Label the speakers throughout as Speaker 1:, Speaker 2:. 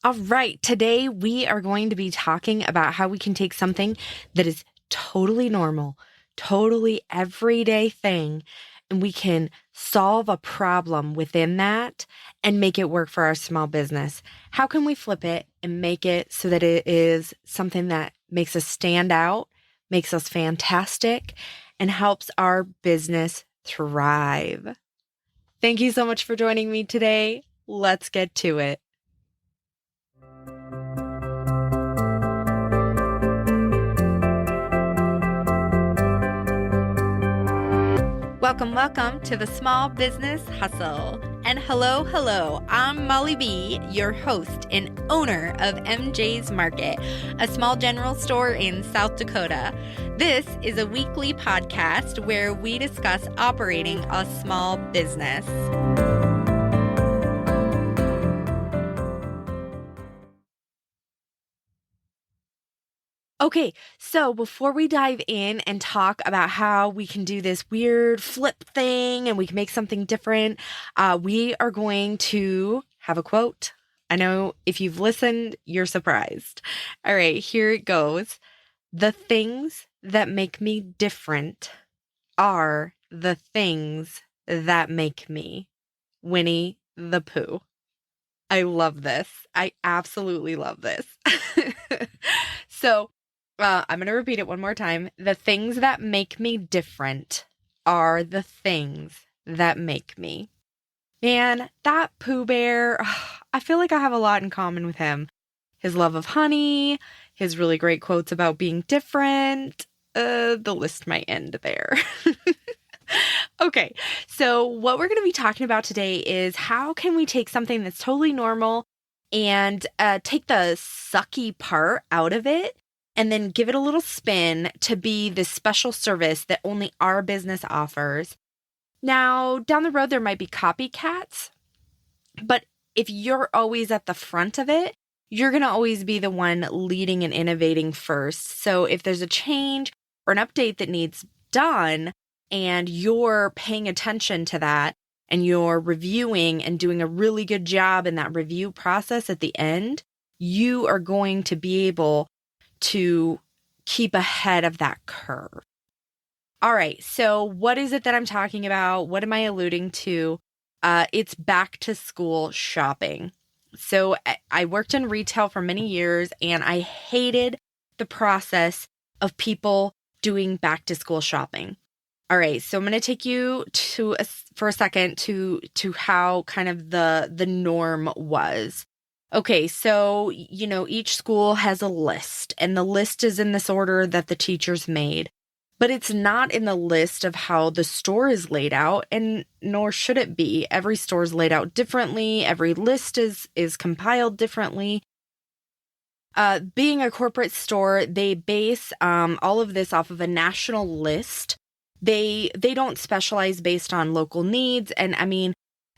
Speaker 1: All right, today we are going to be talking about how we can take something that is totally normal, totally everyday thing, and we can solve a problem within that and make it work for our small business. How can we flip it and make it so that it is something that makes us stand out, makes us fantastic, and helps our business thrive? Thank you so much for joining me today. Let's get to it. Welcome to the Small Business Hustle. And hello, I'm Molly B, your host and owner of MJ's Market, a small general store in South Dakota. This is a weekly podcast where we discuss operating a small business. Okay, so before we dive in and talk about how we can do this weird flip thing and we can make something different, we are going to have a quote. I know if you've listened, you're surprised. All right, here it goes. The things that make me different are the things that make me. Winnie the Pooh. I love this. I absolutely love this. So, I'm going to repeat it one more time. The things that make me different are the things that make me. Man, that Pooh Bear, I feel like I have a lot in common with him. His love of honey, his really great quotes about being different. The list might end there. Okay, so what we're going to be talking about today is how can we take something that's totally normal and take the sucky part out of it and then give it a little spin to be this special service that only our business offers. Now, down the road, there might be copycats, but if you're always at the front of it, you're going to always be the one leading and innovating first. So if there's a change or an update that needs done and you're paying attention to that and you're reviewing and doing a really good job in that review process at the end, you are going to be able to keep ahead of that curve. All right, so what is it that I'm talking about? What am I alluding to? It's back to school shopping. So I worked in retail for many years and I hated the process of people doing back to school shopping. All right, so I'm going to take you for a second to how kind of the norm was. Okay, so, each school has a list, and the list is in this order that the teachers made, but it's not in the list of how the store is laid out, and nor should it be. Every store is laid out differently. Every list is compiled differently. Being a corporate store, they base all of this off of a national list. They don't specialize based on local needs, and I mean,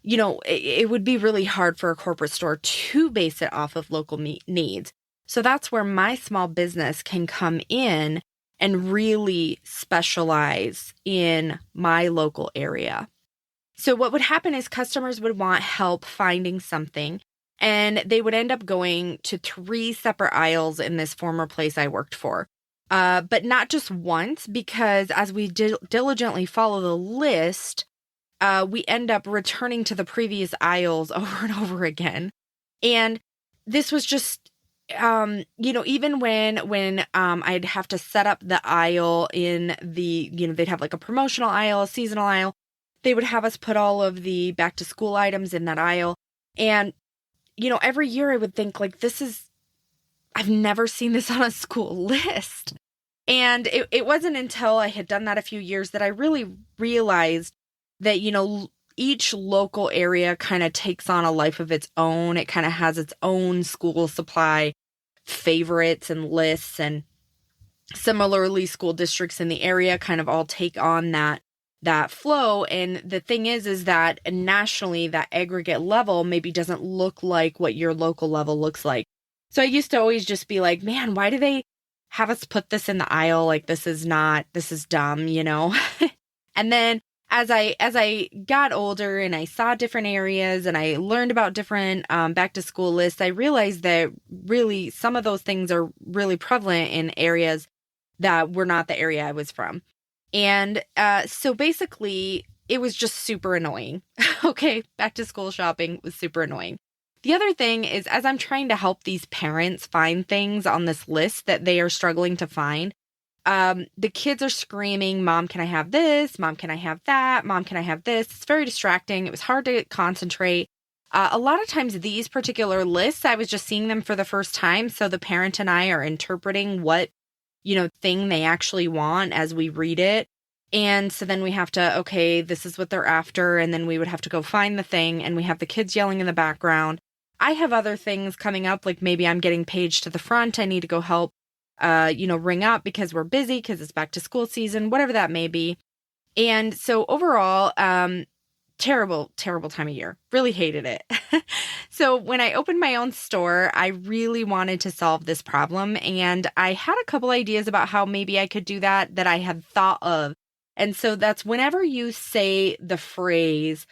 Speaker 1: it would be really hard for a corporate store to base it off of local needs. So that's where my small business can come in and really specialize in my local area. So what would happen is customers would want help finding something, and they would end up going to 3 separate aisles in this former place I worked for. But not just once, because as we diligently follow the list, we end up returning to the previous aisles over and over again. And this was just, even when I'd have to set up the aisle in the, they'd have like a promotional aisle, a seasonal aisle. They would have us put all of the back to school items in that aisle. And, every year I would think like, I've never seen this on a school list. And it wasn't until I had done that a few years that I really realized that, each local area kind of takes on a life of its own. It kind of has its own school supply favorites and lists. And similarly, school districts in the area kind of all take on that flow. And the thing is that nationally, that aggregate level maybe doesn't look like what your local level looks like. So I used to always just be like, man, why do they have us put this in the aisle? Like, this is dumb, And then as I got older and I saw different areas and I learned about different back to school lists, I realized that really some of those things are really prevalent in areas that were not the area I was from. And so basically, it was just super annoying. Okay, back to school shopping was super annoying. The other thing is, as I'm trying to help these parents find things on this list that they are struggling to find, the kids are screaming, Mom, can I have this? Mom, can I have that? Mom, can I have this? It's very distracting. It was hard to concentrate. A lot of times, these particular lists, I was just seeing them for the first time. So the parent and I are interpreting what, thing they actually want as we read it. And so then we have to, okay, this is what they're after. And then we would have to go find the thing. And we have the kids yelling in the background. I have other things coming up, like maybe I'm getting paged to the front. I need to go help ring up because we're busy because it's back to school season, whatever that may be. And so overall, terrible, terrible time of year. Really hated it. So when I opened my own store, I really wanted to solve this problem. And I had a couple ideas about how maybe I could do that I had thought of. And so that's whenever you say the phrase,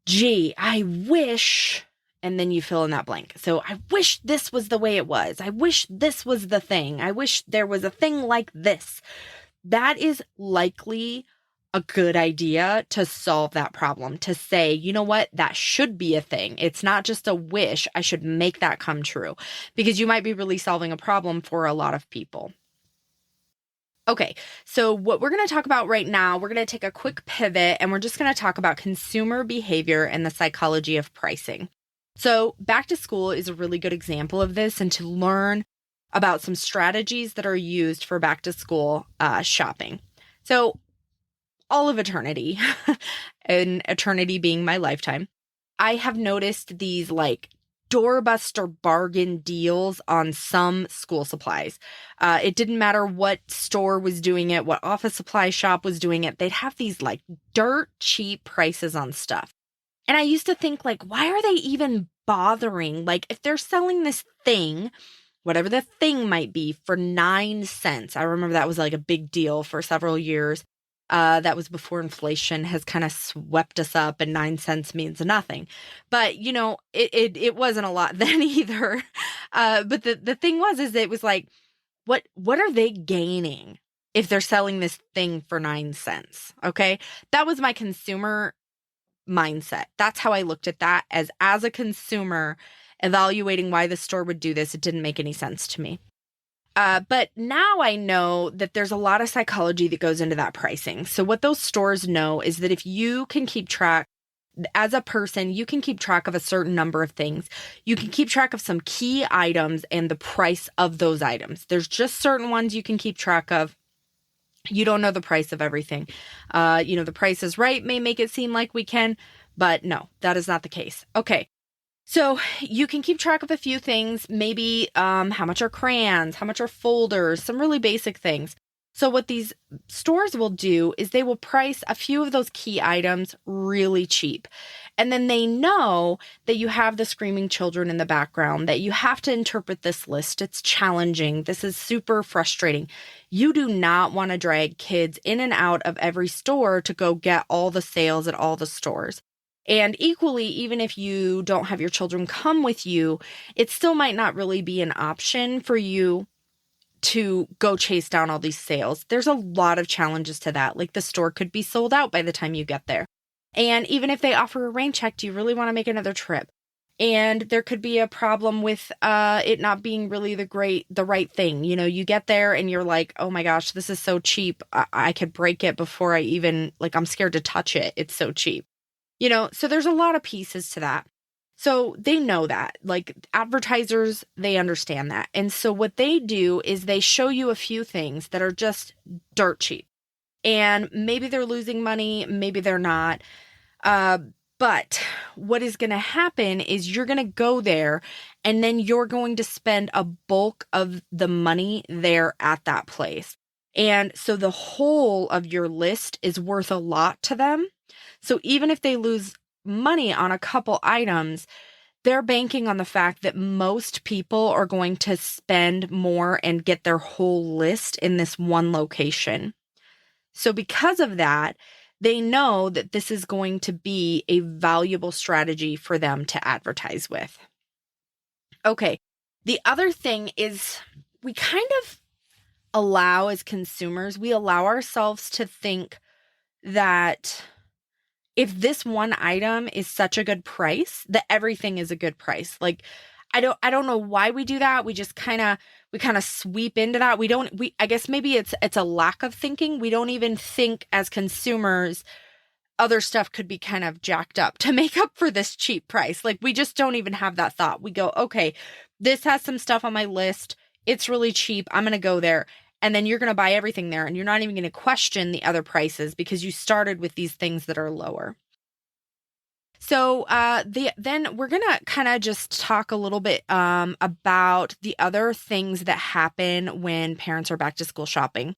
Speaker 1: gee, I wish, and then you fill in that blank. So I wish this was the way it was. I wish this was the thing. I wish there was a thing like this. That is likely a good idea to solve that problem, to say, you know what, that should be a thing. It's not just a wish. I should make that come true, because you might be really solving a problem for a lot of people. Okay, so what we're going to talk about right now, we're going to take a quick pivot and we're just going to talk about consumer behavior and the psychology of pricing. So back to school is a really good example of this, and to learn about some strategies that are used for back to school shopping. So all of eternity, and eternity being my lifetime, I have noticed these like doorbuster bargain deals on some school supplies. It didn't matter what store was doing it, what office supply shop was doing it. They'd have these like dirt cheap prices on stuff. And I used to think, like, why are they even bothering? Like, if they're selling this thing, whatever the thing might be, for 9 cents. I remember that was like a big deal for several years. That was before inflation has kind of swept us up, and 9 cents means nothing. But, it wasn't a lot then either. But the thing is it was like, what are they gaining if they're selling this thing for 9 cents? Okay. That was my consumer mindset. That's how I looked at that, as a consumer evaluating why the store would do this. It didn't make any sense to me. But now I know that there's a lot of psychology that goes into that pricing. So what those stores know is that if you can keep track, as a person, you can keep track of a certain number of things. You can keep track of some key items and the price of those items. There's just certain ones you can keep track of. You don't know the price of everything. The Price is Right may make it seem like we can, but no, that is not the case. Okay. So you can keep track of a few things, maybe how much are crayons, how much are folders, some really basic things. So what these stores will do is they will price a few of those key items really cheap. And then they know that you have the screaming children in the background, that you have to interpret this list. It's challenging. This is super frustrating. You do not want to drag kids in and out of every store to go get all the sales at all the stores. And equally, even if you don't have your children come with you, it still might not really be an option for you to go chase down all these sales. There's a lot of challenges to that. Like, the store could be sold out by the time you get there. And even if they offer a rain check, do you really want to make another trip? And there could be a problem with it not being really the right thing. You get there and you're like, oh my gosh, this is so cheap. I could break it before I even, I'm scared to touch it. It's so cheap. So there's a lot of pieces to that. So they know that, like, advertisers, they understand that. And so what they do is they show you a few things that are just dirt cheap. And maybe they're losing money, maybe they're not. But what is going to happen is you're going to go there and then you're going to spend a bulk of the money there at that place. And so the whole of your list is worth a lot to them. So even if they lose money on a couple items, they're banking on the fact that most people are going to spend more and get their whole list in this one location. So because of that, they know that this is going to be a valuable strategy for them to advertise with. Okay. The other thing is we kind of allow, as consumers, we allow ourselves to think that if this one item is such a good price, that everything is a good price. Like, I don't know why we do that. We just kind of sweep into that. I guess maybe it's a lack of thinking. We don't even think as consumers other stuff could be kind of jacked up to make up for this cheap price. Like, we just don't even have that thought. We go, okay, this has some stuff on my list. It's really cheap. I'm going to go there. And then you're going to buy everything there, and you're not even going to question the other prices because you started with these things that are lower. So then we're going to kind of just talk a little bit about the other things that happen when parents are back to school shopping.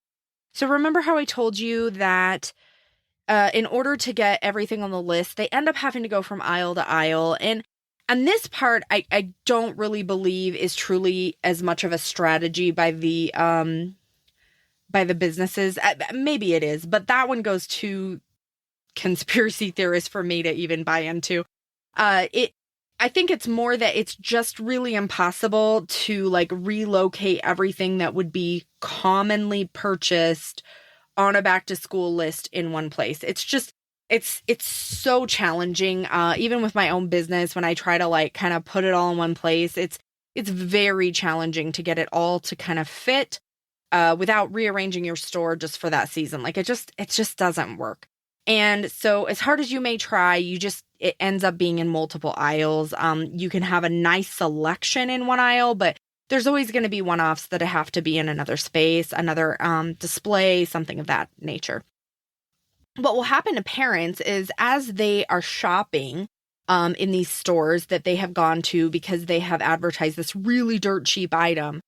Speaker 1: So remember how I told you that in order to get everything on the list, they end up having to go from aisle to aisle. And this part, I don't really believe is truly as much of a strategy by the businesses. Maybe it is, but that one goes to conspiracy theorists for me to even buy into. I think it's more that it's just really impossible to like relocate everything that would be commonly purchased on a back to school list in one place. It's just, it's so challenging. Even with my own business, when I try to like kind of put it all in one place, it's very challenging to get it all to kind of fit without rearranging your store just for that season. Like it just doesn't work. And so as hard as you may try, it ends up being in multiple aisles. You can have a nice selection in one aisle, but there's always going to be one-offs that have to be in another space, another display, something of that nature. What will happen to parents is as they are shopping in these stores that they have gone to because they have advertised this really dirt cheap item,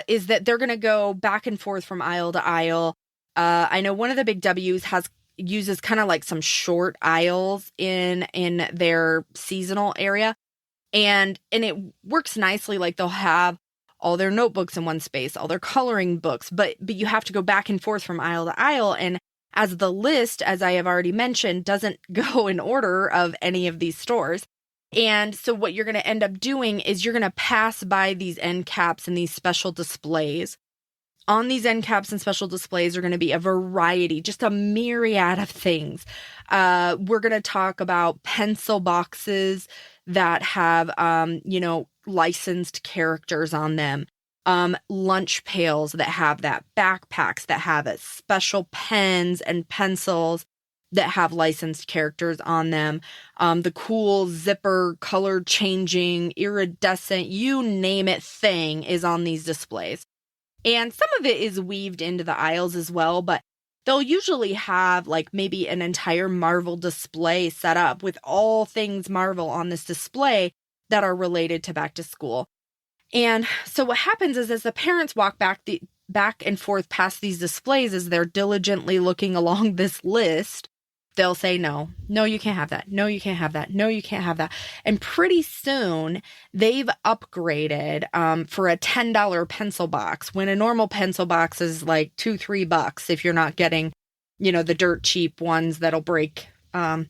Speaker 1: is that they're going to go back and forth from aisle to aisle. I know one of the big W's uses kind of like some short aisles in their seasonal area. And it works nicely. Like they'll have all their notebooks in one space, all their coloring books, but you have to go back and forth from aisle to aisle. And as the list, as I have already mentioned, doesn't go in order of any of these stores. And so what you're going to end up doing is you're going to pass by these end caps and these special displays. On these end caps and special displays are going to be a variety, just a myriad of things. We're going to talk about pencil boxes that have, licensed characters on them. Lunch pails that have that, backpacks that have it, special pens and pencils that have licensed characters on them. The cool zipper, color changing, iridescent, you name it thing is on these displays. And some of it is weaved into the aisles as well, but they'll usually have like maybe an entire Marvel display set up with all things Marvel on this display that are related to back to school. And so what happens is as the parents walk back and forth past these displays as they're diligently looking along this list, they'll say, no, you can't have that. No, you can't have that. No, you can't have that. And pretty soon they've upgraded for a $10 pencil box when a normal pencil box is like $2-3 if you're not getting, the dirt cheap ones that'll break, a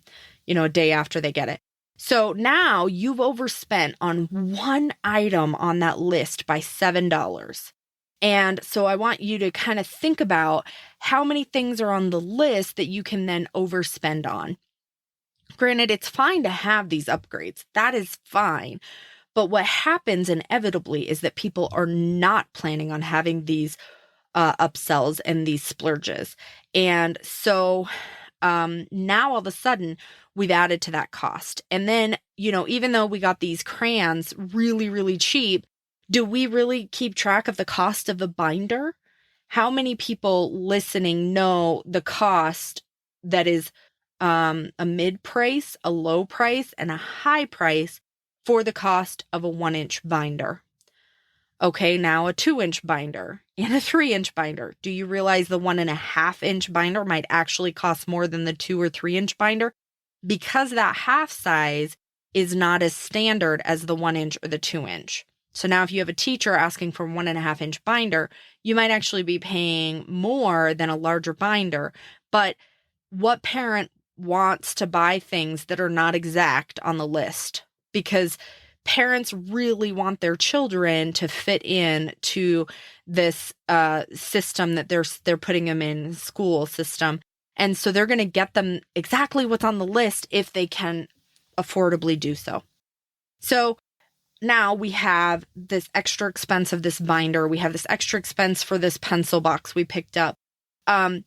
Speaker 1: day after they get it. So now you've overspent on one item on that list by $7. And so I want you to kind of think about how many things are on the list that you can then overspend on. Granted, it's fine to have these upgrades. That is fine. But what happens inevitably is that people are not planning on having these upsells and these splurges. And so now all of a sudden we've added to that cost. And then, even though we got these crayons really, really cheap, do we really keep track of the cost of the binder? How many people listening know the cost that is a mid price, a low price, and a high price for the cost of a 1-inch binder? Okay, now a 2-inch binder and a 3-inch binder. Do you realize the 1.5-inch binder might actually cost more than the 2 or 3-inch binder? Because that half size is not as standard as the 1-inch or the 2-inch. So now if you have a teacher asking for 1.5-inch binder, you might actually be paying more than a larger binder. But what parent wants to buy things that are not exact on the list? Because parents really want their children to fit in to this system that they're putting them in, school system. And so they're going to get them exactly what's on the list if they can affordably do so. So now we have this extra expense of this binder. We have this extra expense for this pencil box we picked up. Do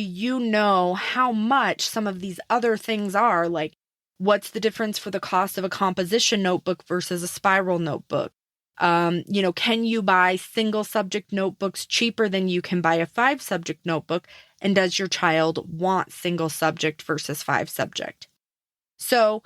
Speaker 1: you know how much some of these other things are? Like, what's the difference for the cost of a composition notebook versus a spiral notebook? Can you buy single subject notebooks cheaper than you can buy a 5-subject notebook? And does your child want single subject versus 5 subject? So,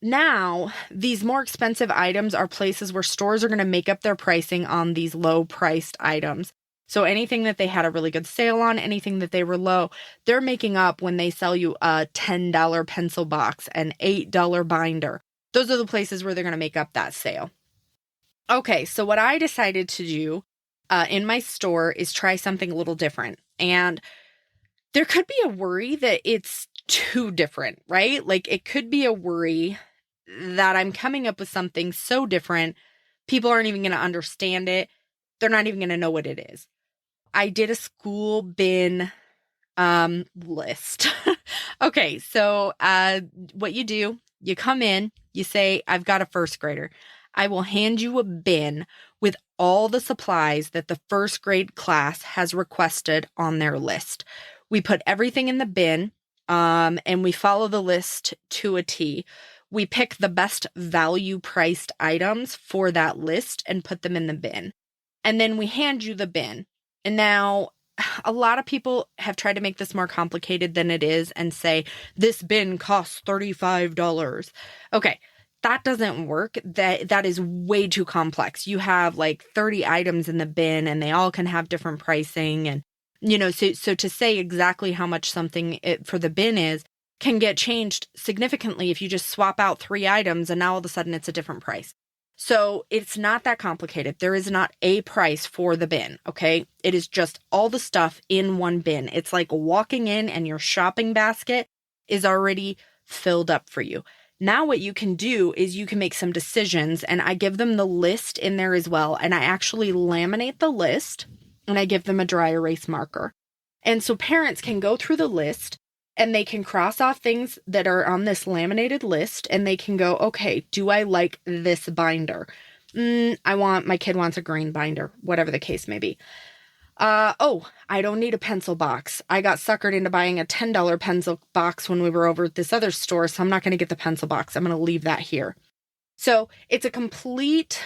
Speaker 1: now these more expensive items are places where stores are going to make up their pricing on these low priced items. So anything that they had a really good sale on, anything that they were low, they're making up when they sell you a $10 pencil box, an $8 binder. Those are the places where they're going to make up that sale. Okay, so what I decided to do in my store is try something a little different. And there could be a worry that it's too different, right? Like it could be a worry that I'm coming up with something so different, people aren't even going to understand it. They're not even going to know what it is. I did a school bin list. Okay, so what you do, you come in, you say, I've got a first grader. I will hand you a bin with all the supplies that the first grade class has requested on their list. We put everything in the bin, and we follow the list to a T. We pick the best value priced items for that list and put them in the bin. And then we hand you the bin. And now a lot of people have tried to make this more complicated than it is and say, this bin costs $35. Okay, that doesn't work. That is way too complex. You have like 30 items in the bin and they all can have different pricing. And, so to say exactly how much something for the bin is can get changed significantly if you just swap out 3 items and now all of a sudden it's a different price. So it's not that complicated. There is not a price for the bin, okay? It is just all the stuff in one bin. It's like walking in and your shopping basket is already filled up for you. Now what you can do is you can make some decisions, and I give them the list in there as well. And I actually laminate the list and I give them a dry erase marker. And so parents can go through the list and they can cross off things that are on this laminated list and they can go, okay, do I like this binder? My kid wants a green binder, whatever the case may be. I don't need a pencil box. I got suckered into buying a $10 pencil box when we were over at this other store, so I'm not going to get the pencil box. I'm going to leave that here. So it's a complete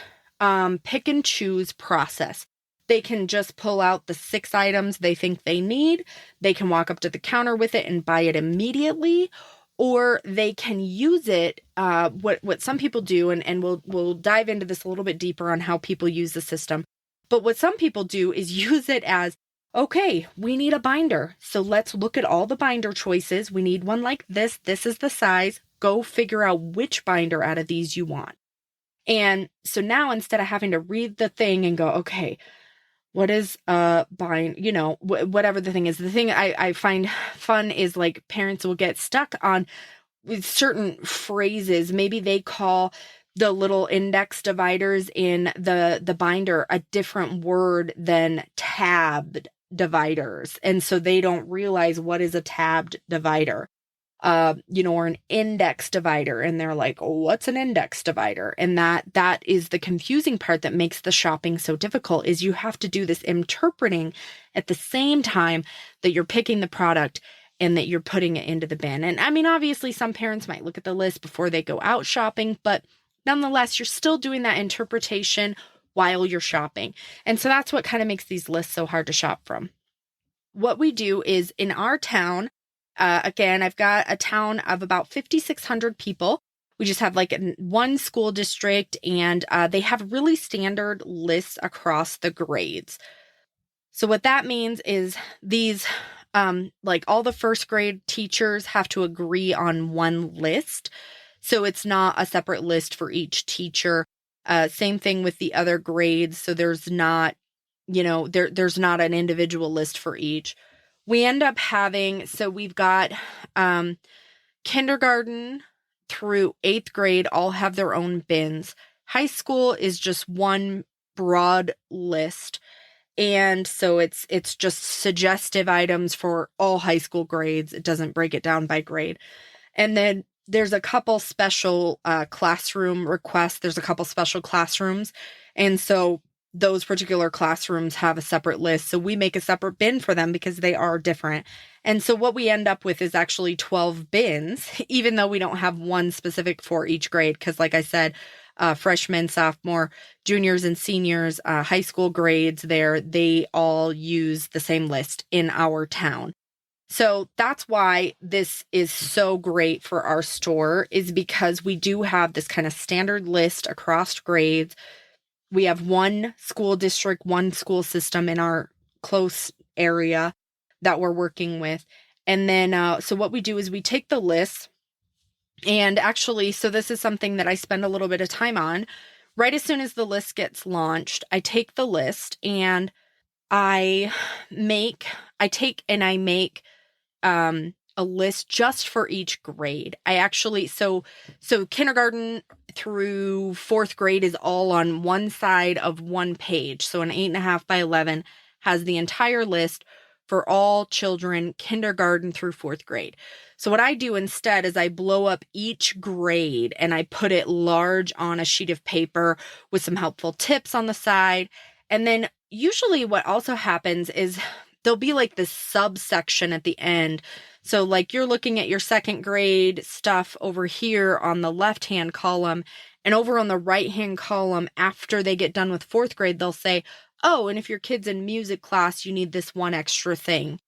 Speaker 1: pick and choose process. They can just pull out the 6 items they think they need. They can walk up to the counter with it and buy it immediately, or they can use it. What some people do, and we'll dive into this a little bit deeper on how people use the system. But what some people do is use it as, okay, we need a binder. So let's look at all the binder choices. We need one like this. This is the size. Go figure out which binder out of these you want. And so now instead of having to read the thing and go, okay, what is whatever the thing is. The thing I find fun is like parents will get stuck on with certain phrases. Maybe they call the little index dividers in the binder a different word than tabbed dividers. And so they don't realize what is a tabbed divider. Or an index divider. And they're like, oh, what's an index divider? And that is the confusing part that makes the shopping so difficult, is you have to do this interpreting at the same time that you're picking the product and that you're putting it into the bin. And I mean, obviously some parents might look at the list before they go out shopping, but nonetheless, you're still doing that interpretation while you're shopping. And so that's what kind of makes these lists so hard to shop from. What we do is in our town, again, I've got a town of about 5,600 people. We just have like one school district, and they have really standard lists across the grades. So what that means is these, like all the first grade teachers have to agree on one list. So it's not a separate list for each teacher. Same thing with the other grades. So there's not, there's not an individual list for each. we end up having, so we've got kindergarten through 8th grade all have their own bins. High school is just one broad list. And so it's just suggestive items for all high school grades. It doesn't break it down by grade. And then there's a couple special classroom requests. There's a couple special classrooms. And so those particular classrooms have a separate list. So we make a separate bin for them because they are different. And so what we end up with is actually 12 bins, even though we don't have one specific for each grade. Because like I said, freshmen, sophomore, juniors, and seniors, high school grades there, they all use the same list in our town. So that's why this is so great for our store, is because we do have this kind of standard list across grades. We have one school district, one school system in our close area that we're working with. And then, so what we do is we take the list, and actually, so this is something that I spend a little bit of time on. Right as soon as the list gets launched, I take the list and I make a list just for each grade. I actually, so kindergarten through 4th grade is all on one side of one page. So an 8.5 by 11 has the entire list for all children, kindergarten through 4th grade. So what I do instead is I blow up each grade and I put it large on a sheet of paper with some helpful tips on the side. And then usually what also happens is there'll be like this subsection at the end. So like you're looking at your 2nd grade stuff over here on the left-hand column, and over on the right-hand column, after they get done with 4th grade, they'll say, oh, and if your kid's in music class, you need this one extra thing.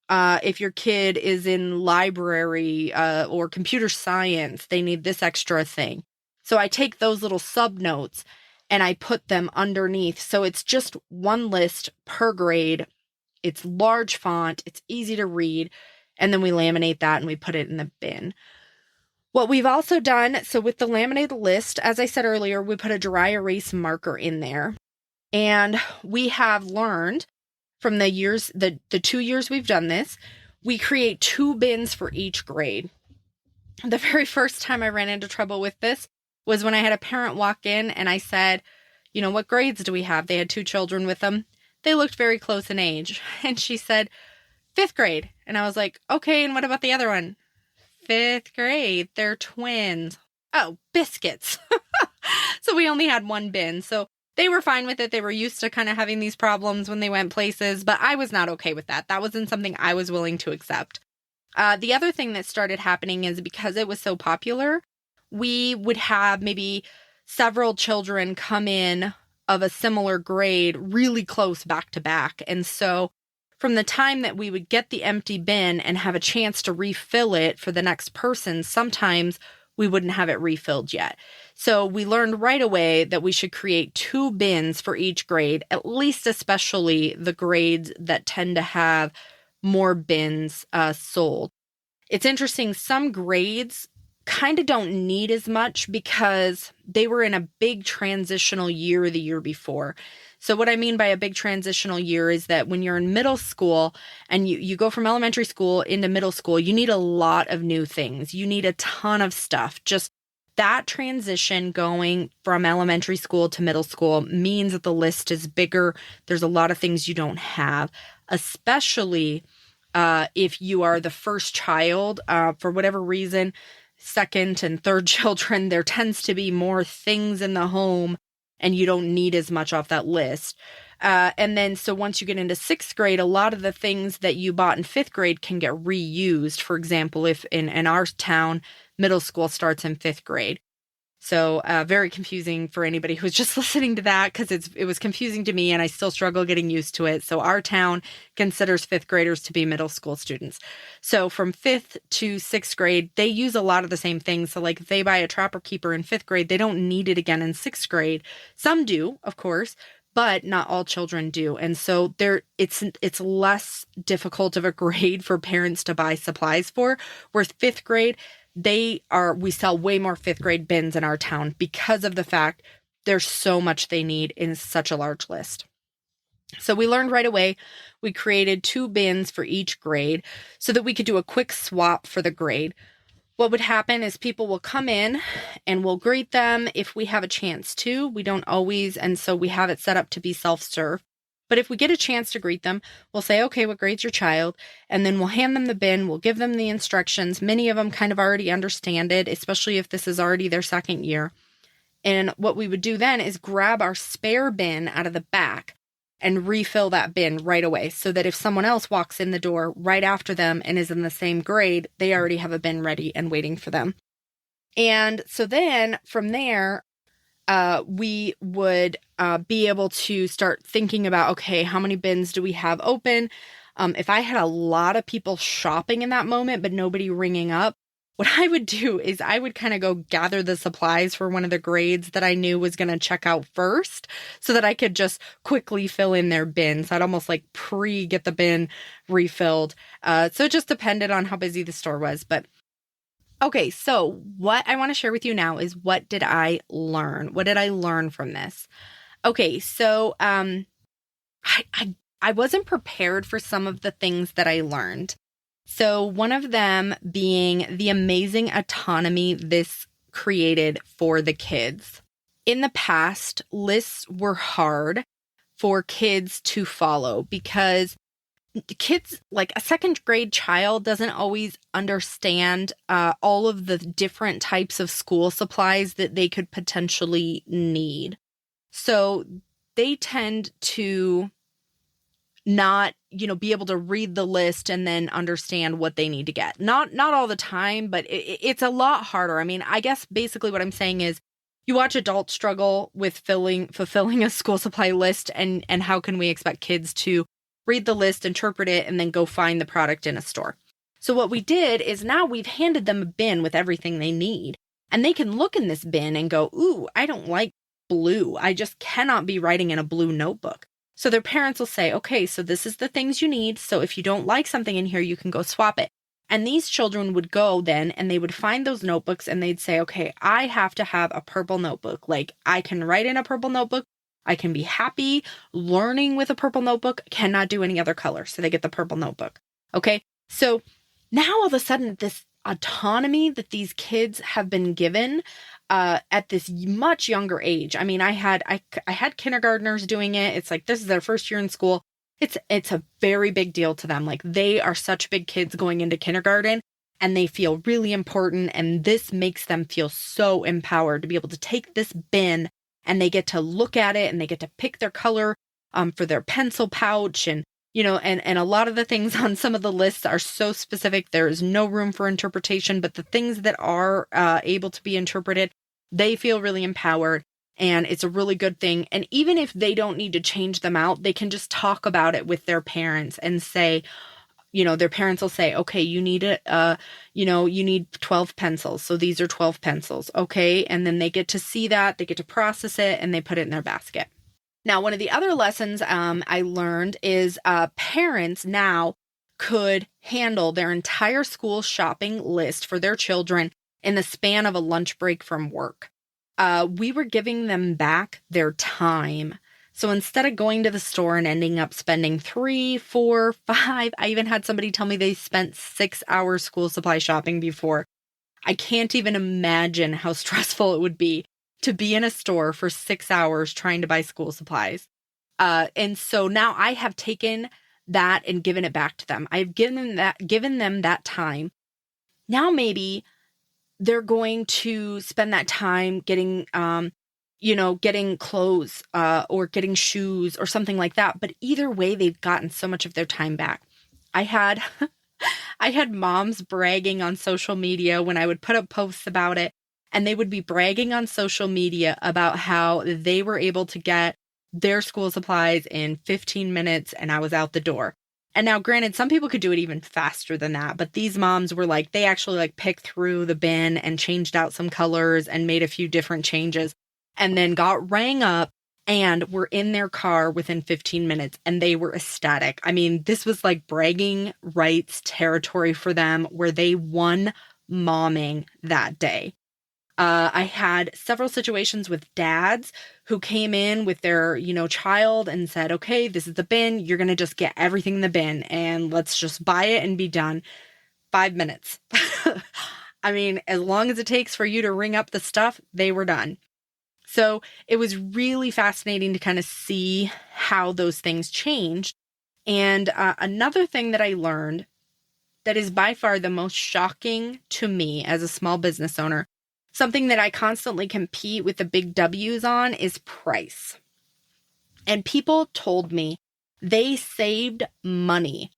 Speaker 1: If your kid is in library or computer science, they need this extra thing. So I take those little sub notes and I put them underneath. So it's just one list per grade. It's large font. It's easy to read. And then we laminate that and we put it in the bin. What we've also done, so with the laminated list, as I said earlier, we put a dry erase marker in there. And we have learned from the years, the 2 years we've done this, we create 2 bins for each grade. The very first time I ran into trouble with this was when I had a parent walk in and I said, you know, what grades do we have? They had 2 children with them. They looked very close in age. And she said, 5th grade. And I was like, okay, and what about the other one? 5th grade. They're twins. Oh, biscuits. So we only had 1 bin. So they were fine with it. They were used to kind of having these problems when they went places, but I was not okay with that. That wasn't something I was willing to accept. The other thing that started happening is because it was so popular, we would have maybe several children come in of a similar grade really close back to back. And so from the time that we would get the empty bin and have a chance to refill it for the next person, sometimes we wouldn't have it refilled yet. So we learned right away that we should create 2 bins for each grade, at least especially the grades that tend to have more bins sold. It's interesting, some grades kind of don't need as much because they were in a big transitional year the year before. So what I mean by a big transitional year is that when you're in middle school and you go from elementary school into middle school, you need a lot of new things. You need a ton of stuff. Just that transition going from elementary school to middle school means that the list is bigger. There's a lot of things you don't have, especially if you are the first child, for whatever reason, 2nd and 3rd children, there tends to be more things in the home and you don't need as much off that list. And then, so once you get into 6th grade, a lot of the things that you bought in 5th grade can get reused. For example, if in our town, middle school starts in 5th grade. So very confusing for anybody who's just listening to that, because it was confusing to me and I still struggle getting used to it. So our town considers 5th graders to be middle school students. So from 5th to 6th grade, they use a lot of the same things. So like if they buy a Trapper Keeper in 5th grade, they don't need it again in 6th grade. Some do, of course, but not all children do. And so it's less difficult of a grade for parents to buy supplies for. Whereas 5th grade, we sell way more 5th grade bins in our town because of the fact there's so much they need in such a large list. So we learned right away, we created 2 bins for each grade so that we could do a quick swap for the grade. What would happen is people will come in and we'll greet them if we have a chance to. We don't always, and so we have it set up to be self-serve. But if we get a chance to greet them, we'll say, okay, what grade's your child? And then we'll hand them the bin. We'll give them the instructions. Many of them kind of already understand it, especially if this is already their second year. And what we would do then is grab our spare bin out of the back and refill that bin right away so that if someone else walks in the door right after them and is in the same grade, they already have a bin ready and waiting for them. And so then from there, we would be able to start thinking about, okay, how many bins do we have open? If I had a lot of people shopping in that moment, but nobody ringing up, what I would do is I would kind of go gather the supplies for one of the grades that I knew was going to check out first so that I could just quickly fill in their bins. I'd almost like get the bin refilled. So it just depended on how busy the store was. But okay, so what I want to share with you now is what did I learn? What did I learn from this? Okay, so I wasn't prepared for some of the things that I learned. So one of them being the amazing autonomy this created for the kids. In the past, lists were hard for kids to follow because kids, like a second grade child, doesn't always understand all of the different types of school supplies that they could potentially need. So they tend to not, be able to read the list and then understand what they need to get. Not all the time, but it's a lot harder. I mean, I guess basically what I'm saying is you watch adults struggle with fulfilling a school supply list, and how can we expect kids to read the list, interpret it, and then go find the product in a store? So what we did is now we've handed them a bin with everything they need, and they can look in this bin and go, ooh, I don't like blue. I just cannot be writing in a blue notebook. So their parents will say, okay, so this is the things you need. So if you don't like something in here, you can go swap it. And these children would go then and they would find those notebooks and they'd say, okay, I have to have a purple notebook. Like I can write in a purple notebook. I can be happy learning with a purple notebook, cannot do any other color. So they get the purple notebook. Okay. So now all of a sudden this autonomy that these kids have been given at this much younger age. I mean, I had kindergartners doing it. It's like, this is their first year in school. It's a very big deal to them. Like they are such big kids going into kindergarten and they feel really important. And this makes them feel so empowered to be able to take this bin and they get to look at it and they get to pick their color for their pencil pouch. And, and a lot of the things on some of the lists are so specific. There is no room for interpretation, but the things that are able to be interpreted, they feel really empowered. And it's a really good thing. And even if they don't need to change them out, they can just talk about it with their parents and say, their parents will say, okay, you need you need 12 pencils. So these are 12 pencils. Okay. And then they get to see that, they get to process it, and they put it in their basket. Now, one of the other lessons I learned is parents now could handle their entire school shopping list for their children in the span of a lunch break from work. We were giving them back their time. So instead of going to the store and ending up spending 3, 4, 5, I even had somebody tell me they spent 6 hours school supply shopping before. I can't even imagine how stressful it would be to be in a store for 6 hours trying to buy school supplies. And so now I have taken that and given it back to them. I've given them that time. Now maybe they're going to spend that time getting, getting clothes or getting shoes or something like that. But either way, they've gotten so much of their time back. I had moms bragging on social media when I would put up posts about it, and they would be bragging on social media about how they were able to get their school supplies in 15 minutes and I was out the door. And now, granted, some people could do it even faster than that, but these moms were like, they actually picked through the bin and changed out some colors and made a few different changes and then rang up and were in their car within 15 minutes and they were ecstatic. I mean, this was like bragging rights territory for them where they won momming that day. I had several situations with dads who came in with their, child and said, okay, this is the bin. You're going to just get everything in the bin and let's just buy it and be done. 5 minutes. I mean, as long as it takes for you to ring up the stuff, they were done. So it was really fascinating to kind of see how those things changed. And another thing that I learned that is by far the most shocking to me as a small business owner, something that I constantly compete with the big W's on, is price. And people told me they saved money.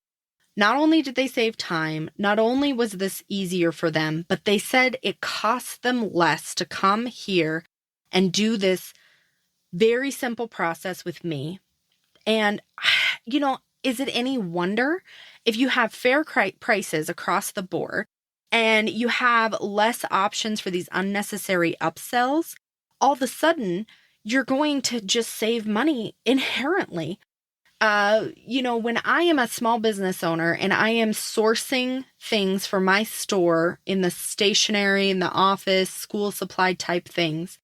Speaker 1: Not only did they save time, not only was this easier for them, but they said it cost them less to come here and do this very simple process with me. And, is it any wonder if you have fair prices across the board and you have less options for these unnecessary upsells, all of a sudden you're going to just save money inherently. When I am a small business owner and I am sourcing things for my store in the stationery, in the office, school supply type things,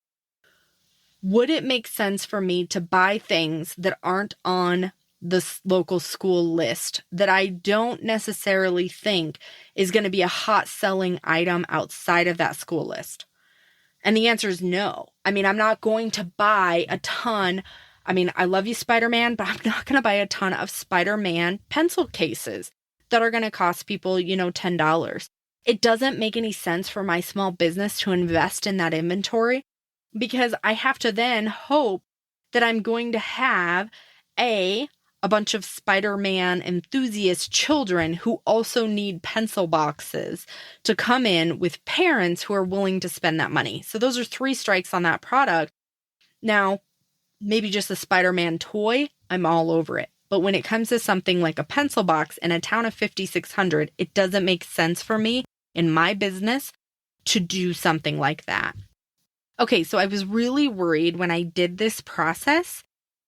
Speaker 1: would it make sense for me to buy things that aren't on the local school list that I don't necessarily think is going to be a hot selling item outside of that school list? And the answer is no. I mean, I'm not going to buy a ton. I mean, I love you, Spider-Man, but I'm not going to buy a ton of Spider-Man pencil cases that are going to cost people, $10. It doesn't make any sense for my small business to invest in that inventory because I have to then hope that I'm going to have a bunch of Spider-Man enthusiast children who also need pencil boxes to come in with parents who are willing to spend that money. So those are 3 strikes on that product. Now, maybe just a Spider-Man toy, I'm all over it. But when it comes to something like a pencil box in a town of 5,600, it doesn't make sense for me in my business to do something like that. Okay, so I was really worried when I did this process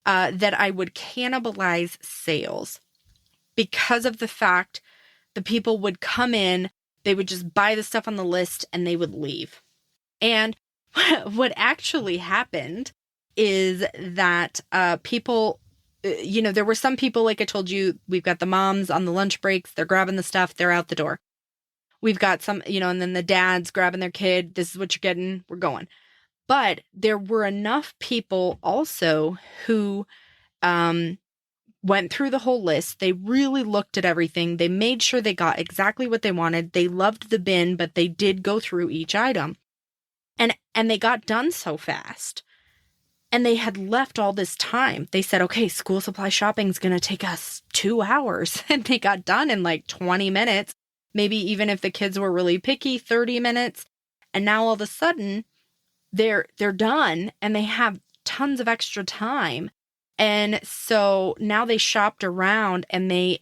Speaker 1: that I would cannibalize sales because of the fact the people would come in, they would just buy the stuff on the list and they would leave. And what actually happened is that people, there were some people, like I told you, we've got the moms on the lunch breaks, they're grabbing the stuff, they're out the door. We've got some, and then the dads grabbing their kid, this is what you're getting, we're going. But there were enough people also who went through the whole list. They really looked at everything. They made sure they got exactly what they wanted. They loved the bin, but they did go through each item. And they got done so fast. And they had left all this time. They said, okay, school supply shopping is going to take us 2 hours. And they got done in like 20 minutes. Maybe even if the kids were really picky, 30 minutes. And now all of a sudden, they're done and they have tons of extra time. And so now they shopped around and they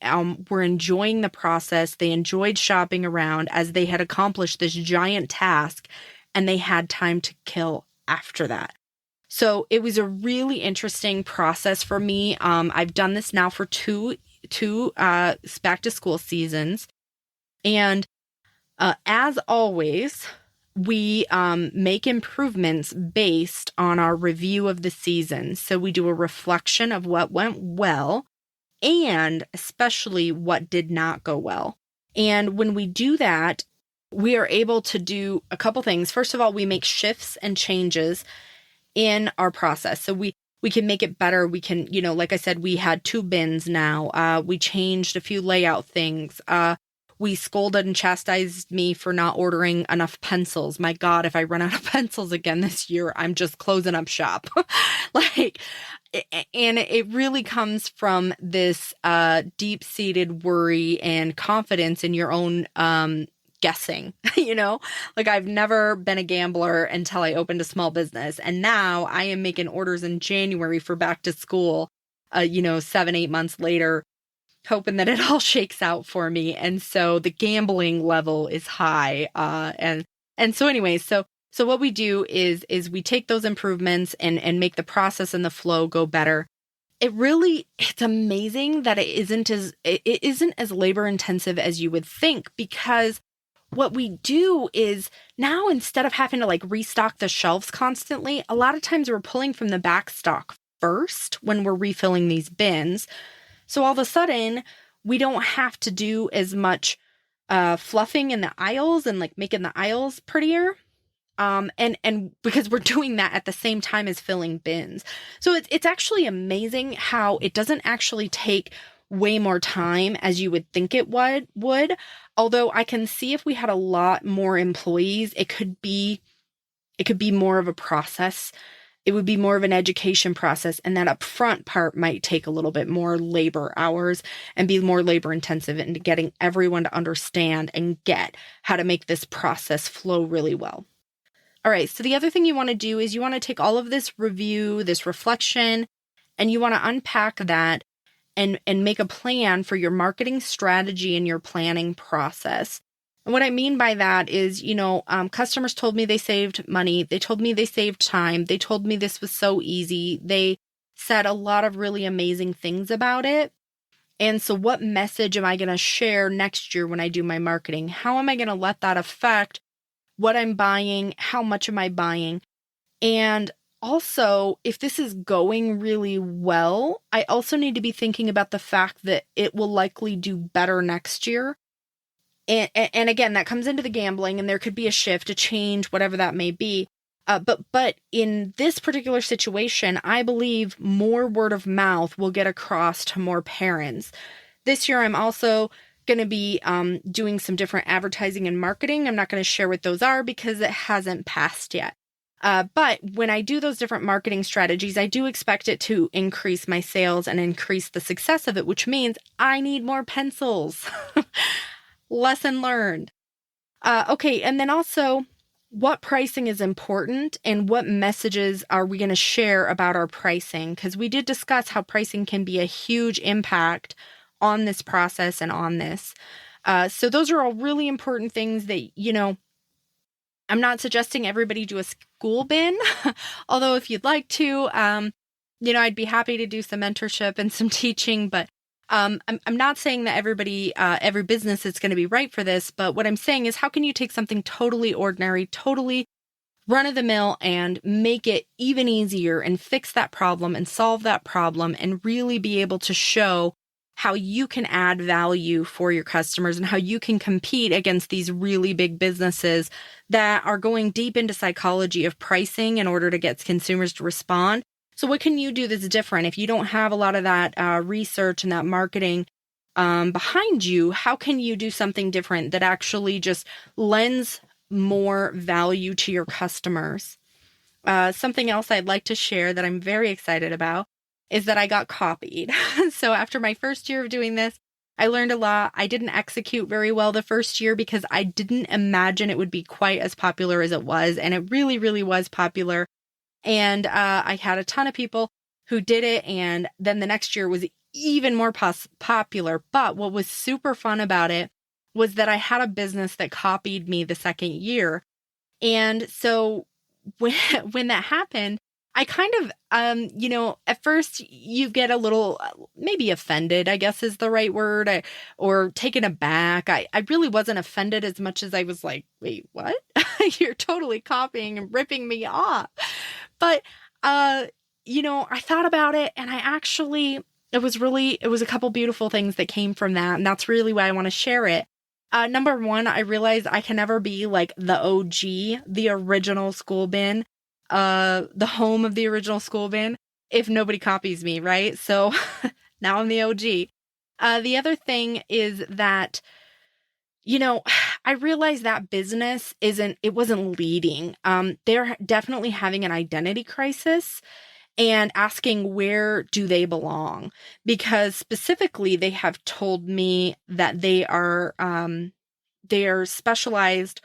Speaker 1: were enjoying the process. They enjoyed shopping around as they had accomplished this giant task and they had time to kill after that. So it was a really interesting process for me. I've done this now for two back to school seasons. And as always, we make improvements based on our review of the season. So we do a reflection of what went well and especially what did not go well. And when we do that, we are able to do a couple things. First of all, we make shifts and changes in our process. So we can make it better. We can, like I said, we had 2 bins now. We changed a few layout things. We scolded and chastised me for not ordering enough pencils. My God, if I run out of pencils again this year, I'm just closing up shop. And it really comes from this deep-seated worry and confidence in your own guessing, I've never been a gambler until I opened a small business. And now I am making orders in January for back to school, 7-8 months later, hoping that it all shakes out for me. And so the gambling level is high. And so anyway, so what we do is we take those improvements and make the process and the flow go better. It's amazing that it isn't as labor intensive as you would think, because what we do is now, instead of having to like restock the shelves constantly, a lot of times we're pulling from the back stock first when we're refilling these bins. So all of a sudden, we don't have to do as much fluffing in the aisles and like making the aisles prettier. And because we're doing that at the same time as filling bins. So it's actually amazing how it doesn't actually take way more time as you would think it would. Although I can see if we had a lot more employees, it could be more of a process. It would be more of an education process, and that upfront part might take a little bit more labor hours and be more labor intensive into getting everyone to understand and get how to make this process flow really well. All right, so the other thing you want to do is you want to take all of this review, this reflection, and you want to unpack that and make a plan for your marketing strategy and your planning process. And what I mean by that is, customers told me they saved money. They told me they saved time. They told me this was so easy. They said a lot of really amazing things about it. And so what message am I going to share next year when I do my marketing? How am I going to let that affect what I'm buying? How much am I buying? And also, if this is going really well, I also need to be thinking about the fact that it will likely do better next year. And again, that comes into the gambling, and there could be a shift, a change, whatever that may be. But in this particular situation, I believe more word of mouth will get across to more parents. This year, I'm also going to be doing some different advertising and marketing. I'm not going to share what those are because it hasn't passed yet. But when I do those different marketing strategies, I do expect it to increase my sales and increase the success of it, which means I need more pencils. Lesson learned. Okay, and then also, what pricing is important and what messages are we going to share about our pricing? Because we did discuss how pricing can be a huge impact on this process and on this. So those are all really important things that, I'm not suggesting everybody do a school bin, although if you'd like to, I'd be happy to do some mentorship and some teaching, but I'm not saying that every business is going to be right for this, but what I'm saying is how can you take something totally ordinary, totally run of the mill and make it even easier and fix that problem and solve that problem and really be able to show how you can add value for your customers and how you can compete against these really big businesses that are going deep into psychology of pricing in order to get consumers to respond. So what can you do that's different? If you don't have a lot of that research and that marketing behind you, how can you do something different that actually just lends more value to your customers? Something else I'd like to share that I'm very excited about is that I got copied. So after my first year of doing this, I learned a lot. I didn't execute very well the first year because I didn't imagine it would be quite as popular as it was. And it really, really was popular. And I had a ton of people who did it. And then the next year was even more popular. But what was super fun about it was that I had a business that copied me the second year. And so when that happened, I kind of, at first you get a little, maybe offended, I guess is the right word, or taken aback. I really wasn't offended as much as I was like, wait, what? You're totally copying and ripping me off. But, I thought about it and it was a couple beautiful things that came from that. And that's really why I want to share it. Number one, I realized I can never be like the OG, the original school bin, the home of the original school bin, if nobody copies me, right? So now I'm the OG. The other thing is that, I realized that business wasn't leading. They're definitely having an identity crisis and asking where do they belong? Because specifically they have told me that they are specialized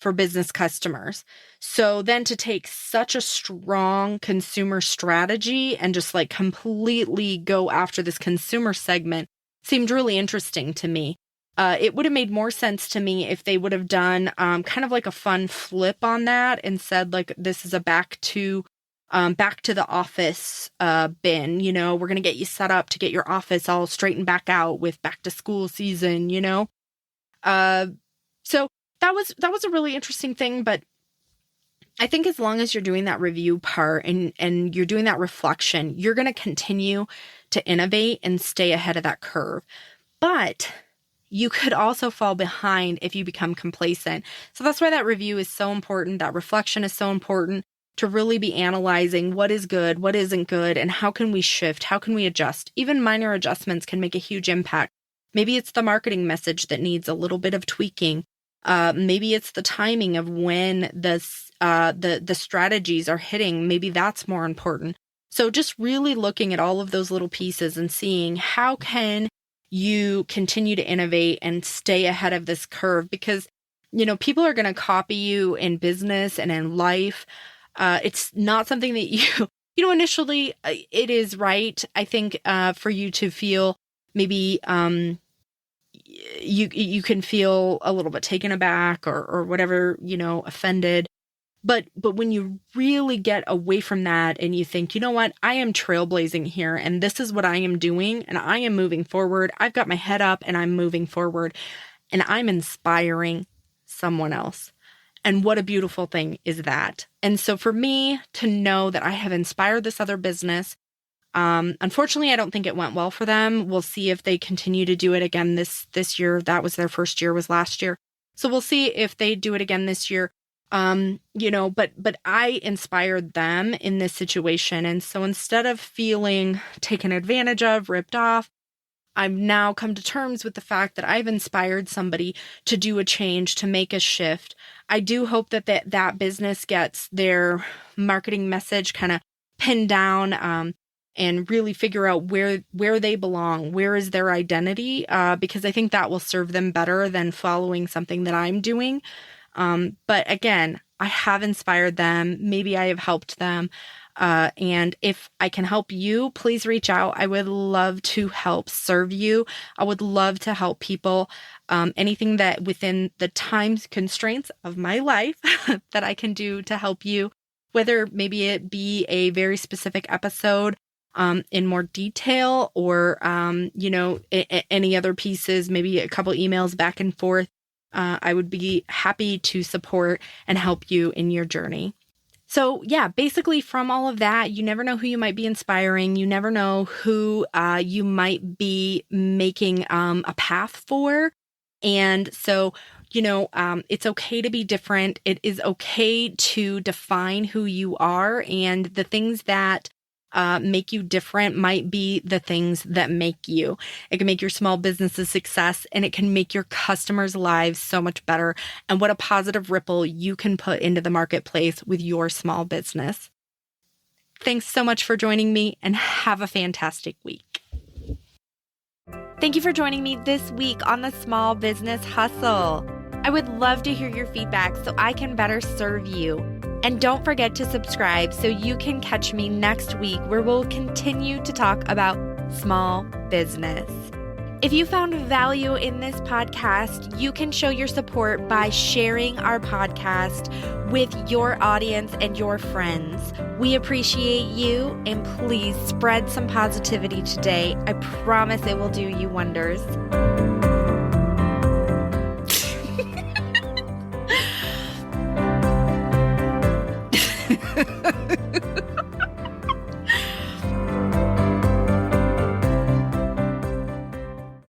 Speaker 1: for business customers. So then to take such a strong consumer strategy and just like completely go after this consumer segment seemed really interesting to me. It would have made more sense to me if they would have done kind of like a fun flip on that and said like, this is a back to the office bin, we're going to get you set up to get your office all straightened back out with back to school season, So that was a really interesting thing. But I think as long as you're doing that review part and you're doing that reflection, you're going to continue to innovate and stay ahead of that curve. But you could also fall behind if you become complacent. So that's why that review is so important. That reflection is so important, to really be analyzing what is good, what isn't good, and how can we shift? How can we adjust? Even minor adjustments can make a huge impact. Maybe it's the marketing message that needs a little bit of tweaking. Maybe it's the timing of when the strategies are hitting. Maybe that's more important. So just really looking at all of those little pieces and seeing how can you continue to innovate and stay ahead of this curve, because, people are going to copy you in business and in life. It's not something that initially it is right. I think, for you to feel maybe, you can feel a little bit taken aback or whatever, offended. But when you really get away from that and you think, you know what, I am trailblazing here and this is what I am doing and I am moving forward. I've got my head up and I'm moving forward and I'm inspiring someone else. And what a beautiful thing is that. And so for me to know that I have inspired this other business, unfortunately, I don't think it went well for them. We'll see if they continue to do it again this year. That was their first year, was last year. So we'll see if they do it again this year. But I inspired them in this situation. And so instead of feeling taken advantage of, ripped off, I've now come to terms with the fact that I've inspired somebody to do a change, to make a shift. I do hope that business gets their marketing message kind of pinned down, and really figure out where they belong, where is their identity, because I think that will serve them better than following something that I'm doing. But again, I have inspired them. Maybe I have helped them. And if I can help you, please reach out. I would love to help serve you. I would love to help people. Anything that within the time constraints of my life that I can do to help you, whether maybe it be a very specific episode in more detail or, any other pieces, maybe a couple emails back and forth. I would be happy to support and help you in your journey. So yeah, basically from all of that, you never know who you might be inspiring. You never know who you might be making a path for. And so, it's okay to be different. It is okay to define who you are, and the things that make you different might be the things that make you. It can make your small business a success, and it can make your customers' lives so much better. And what a positive ripple you can put into the marketplace with your small business. Thanks so much for joining me, and have a fantastic week. Thank you for joining me this week on the Small Business Hustle. I would love to hear your feedback so I can better serve you. And don't forget to subscribe so you can catch me next week, where we'll continue to talk about small business. If you found value in this podcast, you can show your support by sharing our podcast with your audience and your friends. We appreciate you, and please spread some positivity today. I promise it will do you wonders.